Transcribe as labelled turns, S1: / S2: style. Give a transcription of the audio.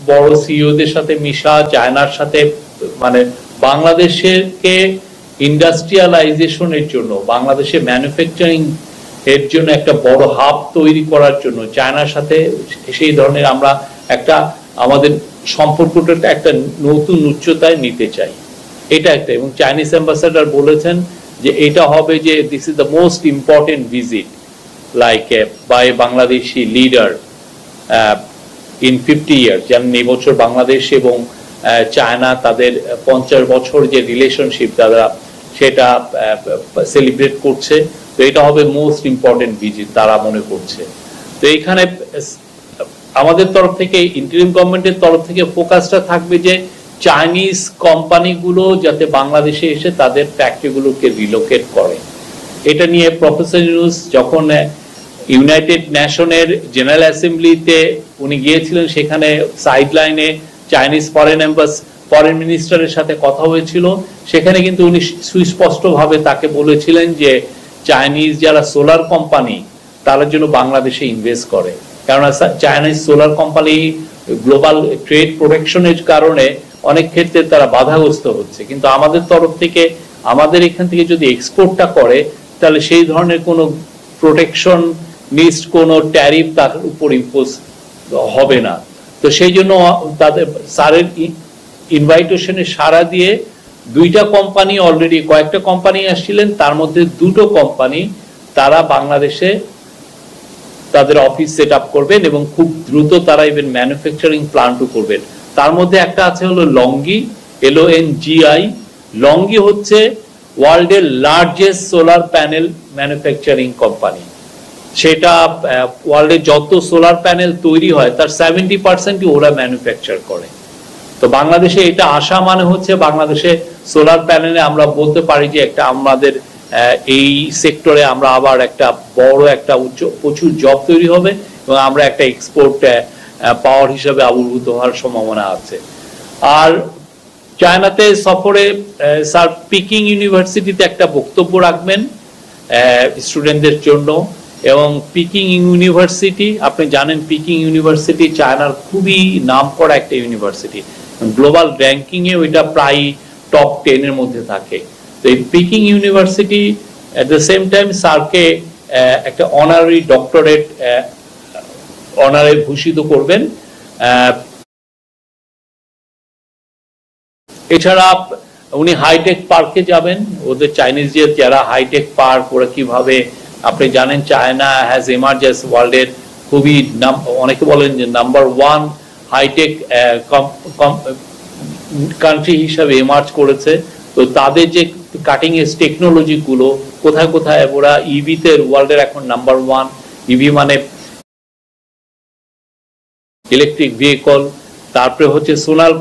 S1: বড় সিইওদের সাথে মিশা, চায়নার সাথে মানে বাংলাদেশকে ইন্ডাস্ট্রিয়ালাইজেশনের জন্য, বাংলাদেশে ম্যানুফ্যাকচারিং এর জন্য একটা বড় হাব তৈরি করার জন্য চায়নার সাথে সেই ধরনের আমরা একটা আমাদের সম্পর্কটা একটা নতুন উচ্চতায় নিতে চাই, এটা একটা। এবং চাইনিজ অ্যাম্বাসাডার বলেছেন যে এটা হবে যে this is the most important visit like by Bangladeshi leader in 50 years. যেমন এই বছর বাংলাদেশ এবং চায়না তাদের 50 বছর যে রিলেশনশিপ তারা সেটা সেলিব্রেট করছে, তো এটা হবে মোস্ট ইম্পর্টেন্ট ভিজিট তারা মনে করছে। তো এখানে আমাদের তরফ থেকে, ইন্টারিম গভর্নমেন্টের তরফ থেকে ফোকাসটা থাকবে যে চাইনিজ কোম্পানিগুলো যাতে বাংলাদেশে এসে তাদের ফ্যাক্টরিগুলোকে রিলোকেট করে। এটা নিয়ে প্রফেসর ইউনূস যখন ইউনাইটেড নেশনের জেনারেল অ্যাসেম্বলিতে উনি গিয়েছিলেন, সেখানে সাইডলাইনে চাইনিজ ফরেন মিনিস্টারের সাথে কথা হয়েছিল, সেখানে কিন্তু উনি সুস্পষ্টভাবে তাকে বলেছিলেন যে চাইনিজ যারা সোলার কোম্পানি তারা যেন বাংলাদেশে ইনভেস্ট করে, কারণ Chinese solar company global trade প্রোটেকশনের কারণে অনেক ক্ষেত্রে তারা বাধাগ্রস্ত হচ্ছে। কিন্তু আমাদের তরফ থেকে, আমাদের এখান থেকে যদি এক্সপোর্টটা করে তাহলে সেই ধরনের কোনো প্রোটেকশন লিস্ট, কোনো ট্যারিফ তার উপর ইম্পোজ হবে না। তো সেই জন্য তাদের স্যারের ইনভাইটেশনে সাড়া দিয়ে দুইটা কোম্পানি, অলরেডি কয়েকটা কোম্পানি আসছিলেন, তার মধ্যে দুটো কোম্পানি তারা বাংলাদেশে তাদের অফিস সেট আপ করবেন এবং খুব দ্রুত তারা ইভেন ম্যানুফ্যাকচারিং প্লান্টও করবেন। তার মধ্যে একটা আছে হলো লংগি, LONGI। লংগি হচ্ছে ওয়ার্ল্ডের largest solar panel manufacturing company. সেটা ওয়ার্ল্ডে যত সোলার প্যানেল তৈরি হয় তার 70% ওরা ম্যানুফ্যাকচার করে। তো বাংলাদেশে এটা আসা মানে হচ্ছে বাংলাদেশে সোলার প্যানেলে আমরা বলতে পারি যে একটা আমাদের এই সেক্টরে আমরা আবার একটা বড় একটা প্রচুর জব তৈরি হবে এবং আমরা একটা এক্সপোর্ট পাওয়ার হিসেবে আবির্ভূত হওয়ার সম্ভাবনা আছে। আর চায়নাতে সফরে স্যার পিকিং ইউনিভার্সিটিতে একটা বক্তব্য রাখবেন স্টুডেন্টদের জন্য। এবং পিকিং ইউনিভার্সিটি, আপনি জানেন পিকিং ইউনিভার্সিটি চায়নার খুবই নামকরা একটা ইউনিভার্সিটি, গ্লোবাল র্যাঙ্কিং এ ওইটা প্রায় টপ 10 এর মধ্যে থাকে। তো এই Peking university at the same time স্যারকে একটা অনারারি ডক্টরেট অনারে ভূষিত করবেন। এছাড়া উনি হাইটেক পার্কে যাবেন, ওদের চাইনিজদের যারা হাইটেক পার্ক ওরা কিভাবে, আপনি জানেন চায়না হ্যাজ এমার্জ অ্যাজ ওয়ার্ল্ডের খুবই অনেকে বলেন যে নাম্বার 1 হাইটেক কান্ট্রি হিসাবে এমার্জ করেছে। তো তাদের যে কাটিং এজ টেকনোলজি গুলো কোথায় কোথায়, ওরা ইভিতে ওয়ার্ল্ডের এখন নাম্বার 1। ইভি মানে ইলেকট্রিক ভেহিকল, তারপরে হচ্ছে সোলার